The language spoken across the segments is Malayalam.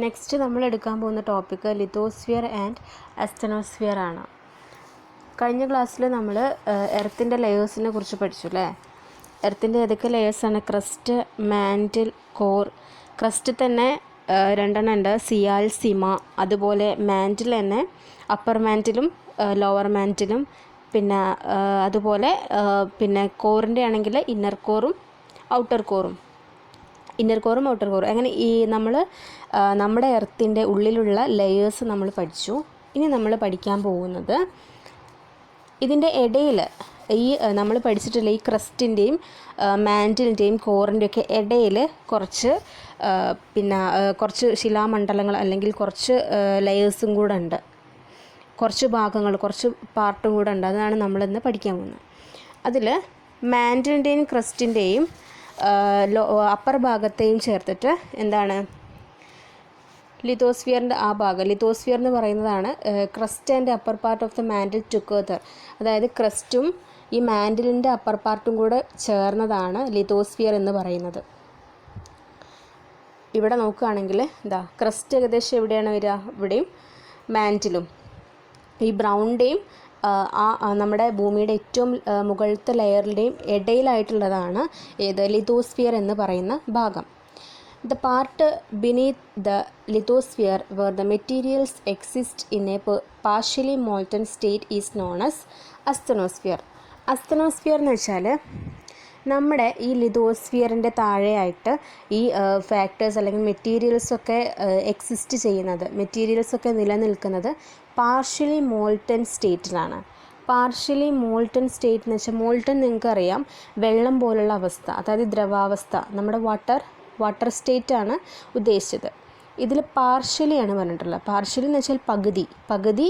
നെക്സ്റ്റ് നമ്മൾ എടുക്കാൻ പോകുന്ന ടോപ്പിക്ക് ലിത്തോസ്ഫിയർ ആൻഡ് അസ്തനോസ്ഫിയർ ആണ്. കഴിഞ്ഞ ക്ലാസ്സിൽ നമ്മൾ എർത്തിൻ്റെ ലെയേഴ്സിനെ കുറിച്ച് പഠിച്ചു അല്ലേ. എർത്തിൻ്റെ ഏതൊക്കെ ലെയേഴ്സാണ്? Crust, mantle, core. ക്രസ്റ്റ് തന്നെ രണ്ടെണ്ണം ഉണ്ട്, സിയാൽ, സിമ. അതുപോലെ മാൻറ്റിൽ തന്നെ അപ്പർ മാൻറ്റിലും ലോവർ മാൻറ്റിലും, പിന്നെ അതുപോലെ പിന്നെ കോറിൻ്റെ ആണെങ്കിൽ ഇന്നർ കോറും ഔട്ടർ കോറും. ഇന്നർ കോറും ഔട്ടർ കോറും അങ്ങനെ ഈ നമ്മുടെ എർത്തിൻ്റെ ഉള്ളിലുള്ള ലെയേഴ്സ് നമ്മൾ പഠിച്ചു. ഇനി നമ്മൾ പഠിക്കാൻ പോകുന്നത് ഇതിൻ്റെ ഇടയിൽ ഈ നമ്മൾ പഠിച്ചിട്ടുള്ള ഈ ക്രസ്റ്റിൻ്റെയും മാൻറ്റിലിൻ്റെയും കോറിൻ്റെയൊക്കെ ഇടയിൽ കുറച്ച് കുറച്ച് ശിലാമണ്ഡലങ്ങൾ അല്ലെങ്കിൽ കുറച്ച് ലെയേഴ്സും കൂടെ ഉണ്ട്, കുറച്ച് ഭാഗങ്ങൾ, കുറച്ച് പാർട്ടും കൂടെ ഉണ്ട്. അതാണ് നമ്മളിന്ന് പഠിക്കാൻ പോകുന്നത്. അതിൽ മാൻറ്റിലിൻ്റെയും ക്രസ്റ്റിൻ്റെയും അപ്പർ ഭാഗത്തെയും ചേർത്തിട്ട് എന്താണ് ലിത്തോസ്ഫിയറിൻ്റെ ആ ഭാഗം. ലിത്തോസ്ഫിയർ എന്ന് പറയുന്നതാണ് crest and upper part of the mantle together. അതായത് ക്രസ്റ്റും ഈ മാൻറ്റിലിൻ്റെ അപ്പർ പാർട്ടും കൂടെ ചേർന്നതാണ് ലിത്തോസ്ഫിയർ എന്ന് പറയുന്നത്. ഇവിടെ നോക്കുകയാണെങ്കിൽ ക്രസ്റ്റ് ഏകദേശം എവിടെയാണ് വരിക? ഇവിടെയും മാൻറ്റിലും ഈ ബ്രൗണിൻ്റെയും നമ്മുടെ ഭൂമിയുടെ ഏറ്റവും മുകളിലത്തെ ലെയറിൻ്റെയും ഇടയിലായിട്ടുള്ളതാണ് ഏത് ലിത്തോസ്ഫിയർ എന്ന് പറയുന്ന ഭാഗം. The part beneath the lithosphere where the materials exist in a partially molten state is known as asthenosphere. asthenosphere എന്ന് വെച്ചാൽ നമ്മുടെ ഈ ലിത്തോസ്ഫിയറിൻ്റെ താഴെയായിട്ട് ഈ ഫാക്ടേഴ്സ് അല്ലെങ്കിൽ മെറ്റീരിയൽസൊക്കെ എക്സിസ്റ്റ് ചെയ്യുന്നത്, മെറ്റീരിയൽസൊക്കെ നിലനിൽക്കുന്നത് പാർഷ്യലി മോൾട്ടൺ സ്റ്റേറ്റിലാണ്. പാർഷ്യലി മോൾട്ടൺ സ്റ്റേറ്റ് എന്ന് വെച്ചാൽ മോൾട്ടൺ നിങ്ങൾക്കറിയാം, വെള്ളം പോലുള്ള അവസ്ഥ, അതായത് ദ്രവാവസ്ഥ, നമ്മുടെ വാട്ടർ സ്റ്റേറ്റാണ് ഉദ്ദേശിച്ചത്. ഇതിൽ പാർഷ്യലിയാണ് പറഞ്ഞിട്ടുള്ളത്. പാർഷ്യലി എന്ന് വെച്ചാൽ പകുതി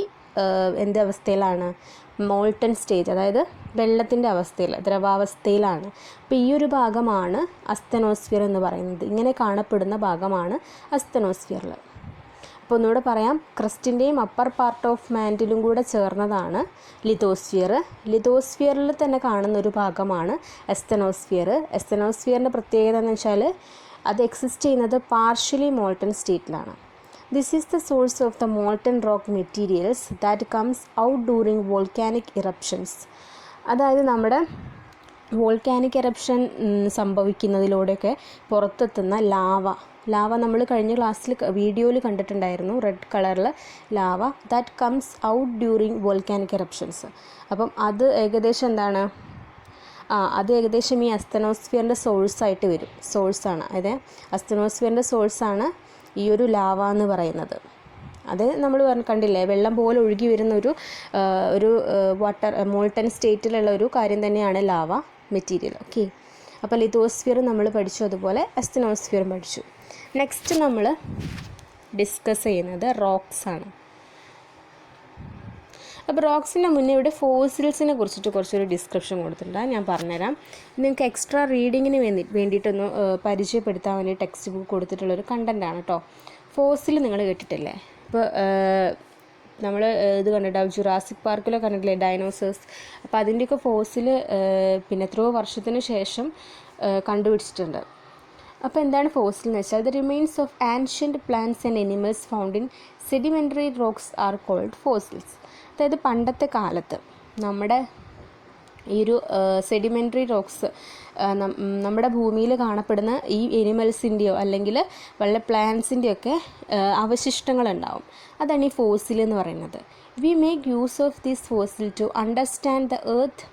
എന്ത് അവസ്ഥയിലാണ്? മോൾട്ടൺ സ്റ്റേറ്റ്, അതായത് വെള്ളത്തിൻ്റെ അവസ്ഥയിൽ, ദ്രവാവസ്ഥയിലാണ്. അപ്പോൾ ഈ ഒരു ഭാഗമാണ് അസ്തനോസ്ഫിയർ എന്ന് പറയുന്നത്. ഇങ്ങനെ കാണപ്പെടുന്ന ഭാഗമാണ് അസ്തനോസ്ഫിയറിൽ. അപ്പോൾ ഒന്നുകൂടെ പറയാം, ക്രസ്റ്റിൻ്റെയും അപ്പർ പാർട്ട് ഓഫ് മാൻറ്റിലും കൂടെ ചേർന്നതാണ് ലിത്തോസ്ഫിയർ. ലിത്തോസ്ഫിയറിൽ തന്നെ കാണുന്ന ഒരു ഭാഗമാണ് എസ്തനോസ്ഫിയർ. എസ്തനോസ്ഫിയറിൻ്റെ പ്രത്യേകത എന്ന് വെച്ചാൽ അത് എക്സിസ്റ്റ് ചെയ്യുന്നത് പാർഷ്യലി മോൾട്ടൺ സ്റ്റേറ്റിലാണ്. This is the source of the molten rock materials that comes out during volcanic eruptions. അതായത് നമ്മുടെ വോൾക്കാനിക് ഇറപ്ഷൻ സംഭവിക്കുന്നതിലൂടെയൊക്കെ പുറത്തെത്തുന്ന ലാവ നമ്മൾ കഴിഞ്ഞ ക്ലാസ്സിൽ വീഡിയോയിൽ കണ്ടിട്ടുണ്ടായിരുന്നു, റെഡ് കളറിൽ lava that comes out during volcanic eruptions. അപ്പം അത് ഏകദേശം എന്താണ്? അത് ഏകദേശം ഈ അസ്തനോസ്ഫിയറിൻ്റെ സോഴ്സായിട്ട് വരും. സോഴ്സാണ്, അതായത് അസ്തനോസ്ഫിയറിൻ്റെ സോഴ്സാണ് ഈ ഒരു ലാവ എന്ന് പറയുന്നത്. അത് നമ്മൾ കണ്ടില്ലേ, വെള്ളം പോലെ ഒഴുകി വരുന്ന ഒരു വാട്ടർ മോൾട്ടൺ സ്റ്റേറ്റിലുള്ള ഒരു കാര്യം തന്നെയാണ് ലാവ മെറ്റീരിയൽ. ഓക്കെ, അപ്പോൾ ലിത്തോസ്ഫിയർ നമ്മൾ പഠിച്ചു, അതുപോലെ അസ്തനോസ്ഫിയറും പഠിച്ചു. നെക്സ്റ്റ് നമ്മൾ ഡിസ്കസ് ചെയ്യുന്നത് റോക്സ് ആണ്. അപ്പോൾ റോക്സിൻ്റെ മുന്നേ ഇവിടെ ഫോസിൽസിനെ കുറിച്ചിട്ട് കുറച്ചൊരു ഡിസ്ക്രിപ്ഷൻ കൊടുത്തിട്ടുണ്ട്, ഞാൻ പറഞ്ഞുതരാം. നിങ്ങൾക്ക് എക്സ്ട്രാ റീഡിങ്ങിന് വേണ്ടിയിട്ടൊന്ന് പരിചയപ്പെടുത്താൻ വേണ്ടി ടെക്സ്റ്റ് ബുക്ക് കൊടുത്തിട്ടുള്ളൊരു കണ്ടൻറ്റാണ് കേട്ടോ. ഫോസിൽ നിങ്ങൾ കേട്ടിട്ടില്ലേ? ഇപ്പോൾ നമ്മൾ ഇത് കണ്ടിട്ടുണ്ടാവും, ജുറാസിക് പാർക്കിലൊക്കെ കണ്ടിട്ടില്ലേ ഡൈനോസേഴ്സ്. അപ്പോൾ അതിൻ്റെയൊക്കെ ഫോസിൽ എത്രയോ വർഷത്തിന് ശേഷം കണ്ടുപിടിച്ചിട്ടുണ്ട്. അപ്പോൾ എന്താണ് ഫോസിൽ എന്ന് വെച്ചാൽ, the remains of ancient plants and animals found in sedimentary rocks are called fossils. അതായത് പണ്ടത്തെ കാലത്ത് നമ്മുടെ ഈ ഒരു സെഡിമെൻ്ററി റോക്സ്, നമ്മുടെ ഭൂമിയിൽ കാണപ്പെടുന്ന ഈ എനിമൽസിൻ്റെയോ അല്ലെങ്കിൽ വല്ല പ്ലാന്റ്സിൻ്റെയൊക്കെ അവശിഷ്ടങ്ങളുണ്ടാവും. അതാണ് ഈ ഫോസിൽ എന്ന് പറയുന്നത്. We make use of this fossil to understand the earth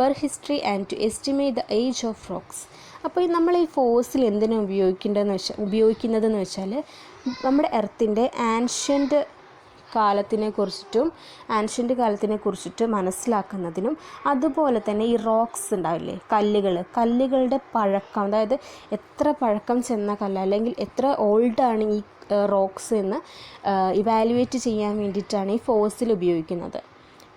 per history and to estimate the age of rocks. അപ്പോൾ നമ്മൾ ഈ ഫോസിൽ എന്തിനാണ് ഉപയോഗിക്കുന്നതെന്ന് വെച്ചാൽ നമ്മുടെ എർത്തിൻ്റെ ആൻഷ്യൻ്റ് കാലത്തിനെ കുറിച്ചിട്ടും മനസ്സിലാക്കുന്നതിനും, അതുപോലെ തന്നെ ഈ റോക്സ് ഉണ്ടാവില്ലേ, കല്ലുകളുടെ പഴക്കം, അതായത് എത്ര പഴക്കം ചെന്ന കല്ല് അല്ലെങ്കിൽ എത്ര ഓൾഡാണ് ഈ റോക്സ് എന്ന് ഇവാലുവേറ്റ് ചെയ്യാൻ വേണ്ടിയിട്ടാണ് ഈ ഫോസിൽ ഉപയോഗിക്കുന്നത്.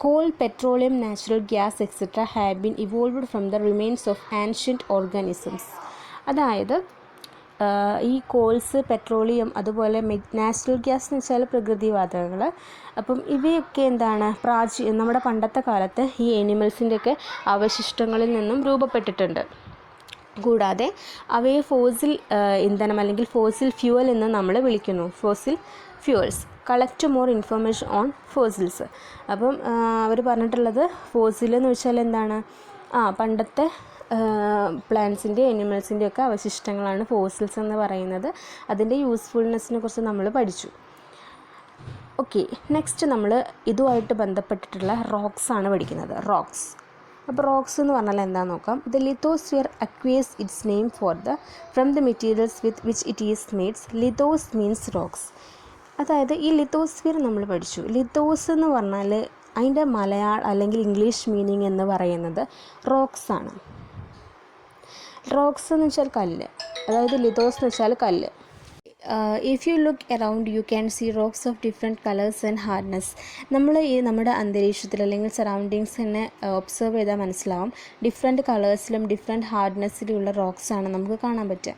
Coal, petroleum, natural gas, etc. have been evolved from the remains of ancient organisms. അതായത് ഈ കോൾസ്, പെട്രോളിയം, അതുപോലെ നാച്ചുറൽ ഗ്യാസ് എന്ന് വെച്ചാൽ പ്രകൃതിവാതകങ്ങൾ. അപ്പം ഇവയൊക്കെ എന്താണ് നമ്മുടെ പണ്ടത്തെ കാലത്ത് ഈ എനിമൽസിൻ്റെയൊക്കെ അവശിഷ്ടങ്ങളിൽ നിന്നും രൂപപ്പെട്ടിട്ടുണ്ട്. കൂടാതെ അവയെ ഫോസിൽ ഇന്ധനം അല്ലെങ്കിൽ ഫോസിൽ ഫ്യൂവൽ എന്ന് നമ്മൾ വിളിക്കുന്നു. Fossil fuels. Collect more information on fossils. അപ്പം അവർ പറഞ്ഞിട്ടുള്ളത് ഫോസിൽ എന്ന് വെച്ചാൽ എന്താണ്? പണ്ടത്തെ പ്ലാന്റ്സിൻ്റെ അനിമൽസിൻ്റെ ഒക്കെ അവശിഷ്ടങ്ങളാണ് ഫോസിൽസ് എന്ന് പറയുന്നത്. അതിൻ്റെ യൂസ്ഫുൾനെസ്സിനെ കുറിച്ച് നമ്മൾ പഠിച്ചു. ഓക്കെ, നെക്സ്റ്റ് നമ്മൾ ഇതുമായിട്ട് ബന്ധപ്പെട്ടിട്ടുള്ള റോക്സ് ആണ് പഠിക്കുന്നത്. റോക്സ്. അപ്പോൾ റോക്സ് എന്ന് പറഞ്ഞാൽ എന്താണെന്ന് നോക്കാം. The lithosphere acquires it's name from the materials with which it is maid's. Lithos means rocks. അതായത് ഈ ലിത്തോസ്ഫിയർ നമ്മൾ പഠിച്ചു. ലിത്തോസ് എന്ന് പറഞ്ഞാൽ അതിൻ്റെ മലയാളം അല്ലെങ്കിൽ ഇംഗ്ലീഷ് മീനിങ് എന്ന് പറയുന്നത് റോക്സ് ആണ്. റോക്സ് എന്ന് വെച്ചാൽ കല്ല്, അതായത് ലിത്തോസ് എന്ന് വെച്ചാൽ കല്ല്. If you look around you can see rocks of different colours and hardness. നമ്മൾ ഈ നമ്മുടെ അന്തരീക്ഷത്തിൽ അല്ലെങ്കിൽ സറൗണ്ടിങ്സ് തന്നെ ഒബ്സർവ് ചെയ്താൽ മനസ്സിലാവും ഡിഫറെൻറ്റ് കളേഴ്സിലും ഡിഫറെൻറ്റ് ഹാർഡ്നെസ്സിലുള്ള റോക്സാണ് നമുക്ക് കാണാൻ പറ്റുക.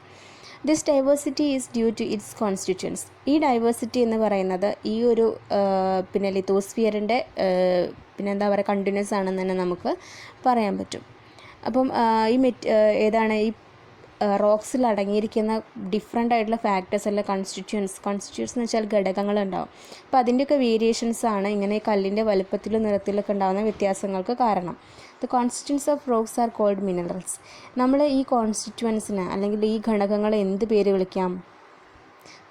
This diversity is due to its constituents. ഈ ഡൈവേഴ്സിറ്റി എന്ന് പറയുന്നത് ഈ ഒരു പിന്നെ ലിത്തോസ്ഫിയറിൻ്റെ എന്താ പറയുക കണ്ടിന്യൂസ് ആണെന്ന് തന്നെ നമുക്ക് പറയാൻ പറ്റും. അപ്പം ഏതാണ് ഈ റോക്സിൽ അടങ്ങിയിരിക്കുന്ന ഡിഫറെൻ്റ് ആയിട്ടുള്ള ഫാക്ടേഴ്സ് അല്ല കോൺസ്റ്റിറ്റ്യൂൻസ് എന്ന് വെച്ചാൽ ഘടകങ്ങളുണ്ടാവും. അപ്പോൾ അതിൻ്റെയൊക്കെ വേരിയേഷൻസ് ആണ് ഇങ്ങനെ കല്ലിൻ്റെ വലുപ്പത്തിലും നിറത്തിലൊക്കെ ഉണ്ടാകുന്ന വ്യത്യാസങ്ങൾക്ക് കാരണം. The constituents of rocks are called minerals. നമ്മൾ ഈ കോൺസ്റ്റിറ്റ്യൂൻസിന് അല്ലെങ്കിൽ ഈ ഘടകങ്ങളെ എന്ത് പേര് വിളിക്കാം?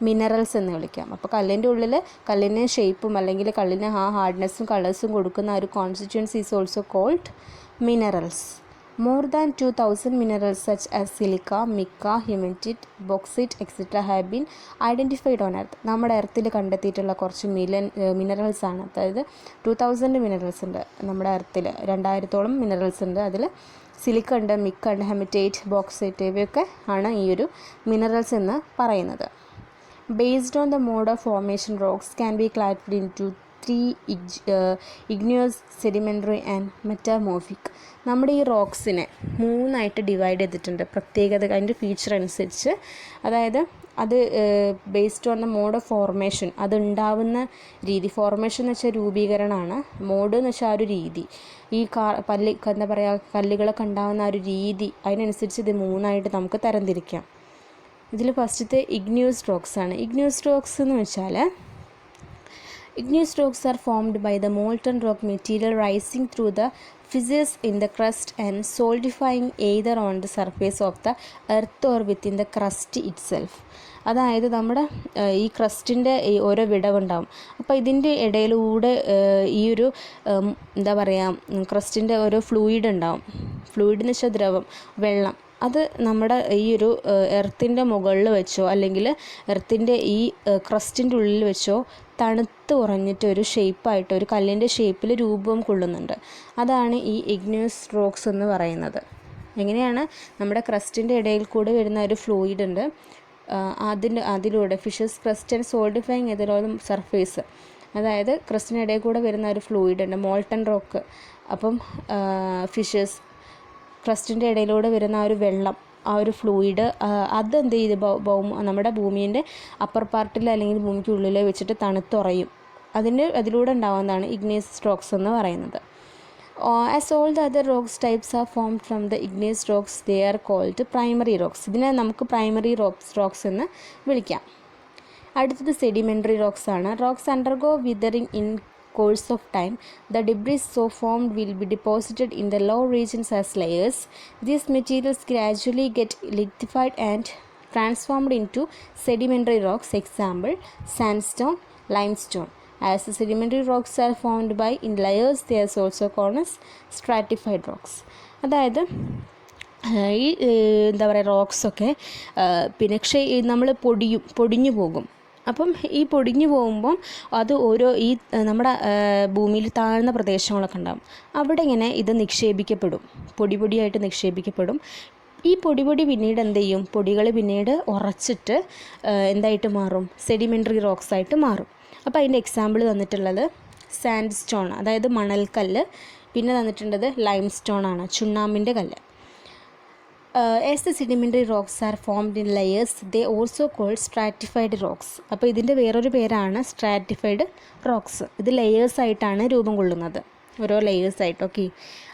മിനറൽസ് എന്ന് വിളിക്കാം. അപ്പോൾ കല്ലിൻ്റെ ഉള്ളിൽ കല്ലിന് ഷേപ്പും അല്ലെങ്കിൽ കല്ലിന് ഹാർഡ്നെസ്സും കളേഴ്സും കൊടുക്കുന്ന ഒരു constituents is also called minerals. More than 2000 minerals such as silica, mica, hematite, bauxite, etc. have been identified on Earth. നമ്മുടെ എർത്തിൽ കണ്ടെത്തിയിട്ടുള്ള കുറച്ച് മിനറൽസ് ആണ്. അതായത് 2000 മിനറൽസ് ഉണ്ട് നമ്മുടെ എർത്തിൽ. 2000-ഓളം മിനറൽസ് ഉണ്ട്. അതിൽ സിലിക്ക ഉണ്ട്, മിക്ക ഉണ്ട്, ഹെമറ്റൈറ്റ്, ബോക്സൈറ്റ് ഇവയൊക്കെ ആണ് ഈ ഒരു മിനറൽസ് എന്ന് പറയുന്നത്. Based on the mode of formation, rocks can be classified into 3 igneous, sedimentary and metamorphic. നമ്മുടെ ഈ റോക്സിനെ 3ആയിട്ട് ഡിവൈഡ് ചെയ്തിട്ടുണ്ട് പ്രത്യേകത അതിൻ്റെ ഫീച്ചർ അനുസരിച്ച്. അതായത് അത് based on the mode of formation, അതുണ്ടാവുന്ന രീതി. ഫോർമേഷൻ എന്ന് വെച്ചാൽ രൂപീകരണമാണ്, മോഡ് എന്ന് വെച്ചാൽ ആ ഒരു രീതി. ഈ എന്താ പറയുക കല്ലുകളൊക്കെ ഉണ്ടാകുന്ന ആ ഒരു രീതി, അതിനനുസരിച്ച് ഇത് 3ആയിട്ട് നമുക്ക് തരംതിരിക്കാം. ഇതിൽ ഫസ്റ്റത്തെ ഇഗ്നിയസ് റോക്സ് ആണ്. ഇഗ്നിയസ് റോക്സ് എന്ന് വെച്ചാൽ igneous rocks are formed by the molten rock material rising through the fissures in the crust and solidifying either on the surface of the earth or within the crust itself. അതായത് നമ്മുടെ ഈ ക്രസ്റ്റിൻ്റെ ഓരോ വിടവുണ്ടാവും. അപ്പോൾ ഇതിൻ്റെ ഇടയിലൂടെ ഈ ഒരു എന്താ പറയുക ക്രസ്റ്റിൻ്റെ ഓരോ ഫ്ലൂയിഡ് ഉണ്ടാവും. ഫ്ലൂയിഡ് എന്ന് വെച്ചാൽ ദ്രവം, വെള്ളം. അത് നമ്മുടെ ഈ ഒരു എർത്തിൻ്റെ മുകളിൽ വെച്ചോ അല്ലെങ്കിൽ എർത്തിൻ്റെ ഈ ക്രസ്റ്റിൻ്റെ ഉള്ളിൽ വെച്ചോ തണുത്ത് ഉറഞ്ഞിട്ട് ഒരു ഷേപ്പായിട്ട് ഒരു കല്ലിൻ്റെ ഷേപ്പിൽ രൂപം കൊള്ളുന്നുണ്ട്. അതാണ് ഈ ഇഗ്നിയസ് റോക്സ് എന്ന് പറയുന്നത്. എങ്ങനെയാണ് നമ്മുടെ ക്രസ്റ്റിൻ്റെ ഇടയിൽ കൂടെ വരുന്ന ഒരു ഫ്ലൂയിഡ് ഉണ്ട്, അതിലൂടെ fishes crest and solidifying എതിരോളം surface, അതായത് ക്രസ്റ്റിൻ്റെ ഇടയിൽ കൂടെ വരുന്ന ഒരു ഫ്ലൂയിഡ് ഉണ്ട് മോൾട്ടൺ റോക്ക്. അപ്പം ഫിഷസ് ക്രസ്റ്റിൻ്റെ ഇടയിലൂടെ വരുന്ന ആ ഒരു വെള്ളം, ആ ഒരു ഫ്ലൂയിഡ്, അതെന്ത് ചെയ്ത് നമ്മുടെ ഭൂമിൻ്റെ അപ്പർ പാർട്ടിൽ അല്ലെങ്കിൽ ഭൂമിക്ക് ഉള്ളിൽ വെച്ചിട്ട് തണുത്തുറയും. അതിലൂടെ ഉണ്ടാകുന്നതാണ് ഇഗ്നിയസ് റോക്സ് എന്ന് പറയുന്നത്. As all the other rocks types are formed from the igneous rocks, they are called primary rocks. ഇതിനെ നമുക്ക് പ്രൈമറി റോക്സ് എന്ന് വിളിക്കാം. അടുത്തത് സെഡിമെൻ്ററി റോക്സ് ആണ്. Rocks undergo withering in course of time. The debris so formed will be deposited in the low regions as layers. These materials gradually get lithified and transformed into sedimentary rocks. Example, sandstone, limestone. As the sedimentary rocks are formed by in layers, they are also called as stratified rocks. അതായത് ഈ എന്താ പറയുക റോക്സൊക്കെ പിന്നെ നമ്മൾ പൊടിഞ്ഞു പോകും. അപ്പം ഈ പൊടിഞ്ഞു പോകുമ്പം അത് ഓരോ ഈ നമ്മുടെ ഭൂമിയിൽ താഴ്ന്ന പ്രദേശങ്ങളൊക്കെ ഉണ്ടാകും, അവിടെ ഇങ്ങനെ ഇത് നിക്ഷേപിക്കപ്പെടും, പൊടിയായിട്ട് നിക്ഷേപിക്കപ്പെടും. ഈ പൊടി പിന്നീട് എന്ത് ചെയ്യും? പൊടികൾ പിന്നീട് ഉറച്ചിട്ട് എന്തായിട്ട് മാറും? സെഡിമെൻ്ററി റോക്സ് ആയിട്ട് മാറും. അപ്പോൾ അതിൻ്റെ എക്സാമ്പിൾ തന്നിട്ടുള്ളത് സാൻഡ് സ്റ്റോൺ, അതായത് മണൽക്കല്ല്. പിന്നെ തന്നിട്ടുള്ളത് ലൈം സ്റ്റോൺ ആണ്, ചുണ്ണാമ്പിൻ്റെ കല്ല്. As the sedimentary rocks are formed in layers, they also called stratified rocks. അപ്പോൾ ഇതിൻ്റെ വേറൊരു പേരാണ് സ്ട്രാറ്റിഫൈഡ് റോക്സ്. ഇത് ലെയേഴ്സ് ആയിട്ടാണ് രൂപം കൊള്ളുന്നത്. ഓരോ ലെയേഴ്സായിട്ട്. ഓക്കെ,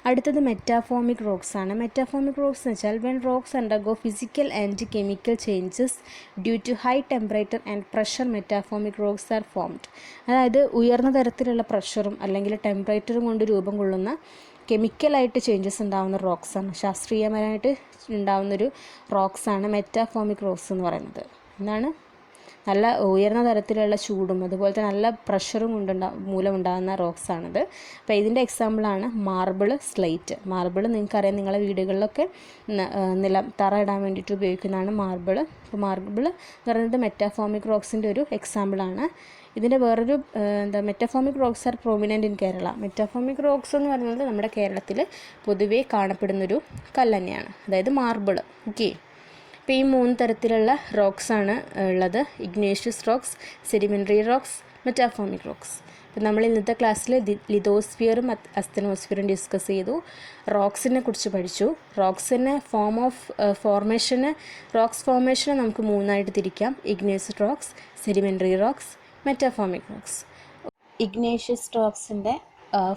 അടുത്തത് മെറ്റാഫോമിക് റോക്സ് ആണ്. മെറ്റാഫോമിക് റോക്സ് എന്ന് വെച്ചാൽ when rocks undergo physical and chemical changes due to high temperature and pressure metamorphic rocks are formed. അതായത് ഉയർന്ന തരത്തിലുള്ള പ്രഷറും അല്ലെങ്കിൽ ടെമ്പറേച്ചറും കൊണ്ട് രൂപം കൊള്ളുന്ന കെമിക്കലായിട്ട് ചേഞ്ചസ് ഉണ്ടാകുന്ന റോക്സാണ്, ശാസ്ത്രീയപരമായിട്ട് ഉണ്ടാകുന്നൊരു റോക്സാണ് മെറ്റാഫോമിക് റോക്സ് എന്ന് പറയുന്നത്. എന്താണ്, നല്ല ഉയർന്ന തരത്തിലുള്ള ചൂടും അതുപോലെ തന്നെ നല്ല പ്രഷറും മൂലമുണ്ടാകുന്ന റോക്സാണിത്. അപ്പോൾ ഇതിൻ്റെ എക്സാമ്പിളാണ് മാർബിൾ, സ്ലേറ്റ്. മാർബിൾ നിങ്ങൾക്കറിയാം, നിങ്ങളെ വീടുകളിലൊക്കെ തറ ഇടാൻ വേണ്ടിയിട്ട് ഉപയോഗിക്കുന്നതാണ് മാർബിൾ. അപ്പോൾ മാർബിൾ എന്ന് പറയുന്നത് മെറ്റാഫോമിക് റോക്സിൻ്റെ ഒരു എക്സാമ്പിളാണ്. ഇതിൻ്റെ വേറൊരു metamorphic rocks are prominent in Kerala. Metamorphic rocks എന്ന് പറയുന്നത് നമ്മുടെ കേരളത്തിൽ പൊതുവേ കാണപ്പെടുന്നൊരു കല്ല് തന്നെയാണ്, അതായത് മാർബിൾ. ഓക്കെ, ഇപ്പോൾ ഈ 3 തരത്തിലുള്ള റോക്സാണ് ഉള്ളത്: igneous rocks, sedimentary rocks, metamorphic rocks. അപ്പോൾ നമ്മൾ ഇന്നത്തെ ക്ലാസ്സിൽ ലിതോസ്ഫിയറും അസ്തനോസ്ഫിയറും ഡിസ്കസ് ചെയ്തു, റോക്സിനെ കുറിച്ച് പഠിച്ചു. റോക്സിനെ റോക്സ് ഫോർമേഷനെ നമുക്ക് 3ആയിട്ട് തിരിക്കാം: igneous rocks, sedimentary rocks, metamorphic rocks. Igneous റോക്സിൻ്റെ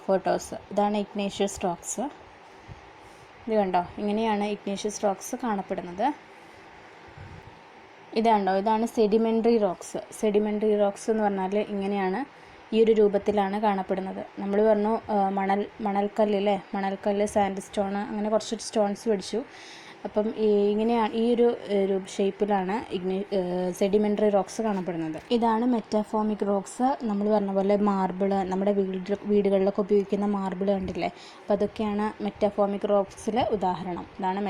ഫോട്ടോസ് ഇതാണ്. ഇഗ്നേഷ്യസ് റോക്സ് ഇത് കണ്ടോ, ഇങ്ങനെയാണ് ഇഗ്നേഷ്യസ് റോക്സ് കാണപ്പെടുന്നത്. ഇതാണ് സെഡിമെൻ്ററി റോക്സ്. സെഡിമെൻ്ററി റോക്സ് എന്ന് പറഞ്ഞാൽ ഇങ്ങനെയാണ്, ഈ ഒരു രൂപത്തിലാണ് കാണപ്പെടുന്നത്. നമ്മൾ പറഞ്ഞു മണൽക്കല്ല്, മണൽക്കല്ല്, സാൻഡ് സ്റ്റോൺ, അങ്ങനെ കുറച്ച് സ്റ്റോൺസ് പഠിച്ചു. അപ്പം ഇങ്ങനെയാണ്, ഈ ഒരു ഷേപ്പിലാണ് സെഡിമെൻ്ററി റോക്സ് കാണപ്പെടുന്നത്. ഇതാണ് മെറ്റാഫോമിക് റോക്സ്. നമ്മൾ പറഞ്ഞ പോലെ മാർബിൾ, നമ്മുടെ വീടുകളിലൊക്കെ ഉപയോഗിക്കുന്ന മാർബിൾ കണ്ടില്ലേ, അപ്പോൾ അതൊക്കെയാണ് മെറ്റാഫോമിക് റോക്സിലെ ഉദാഹരണം. ഇതാണ്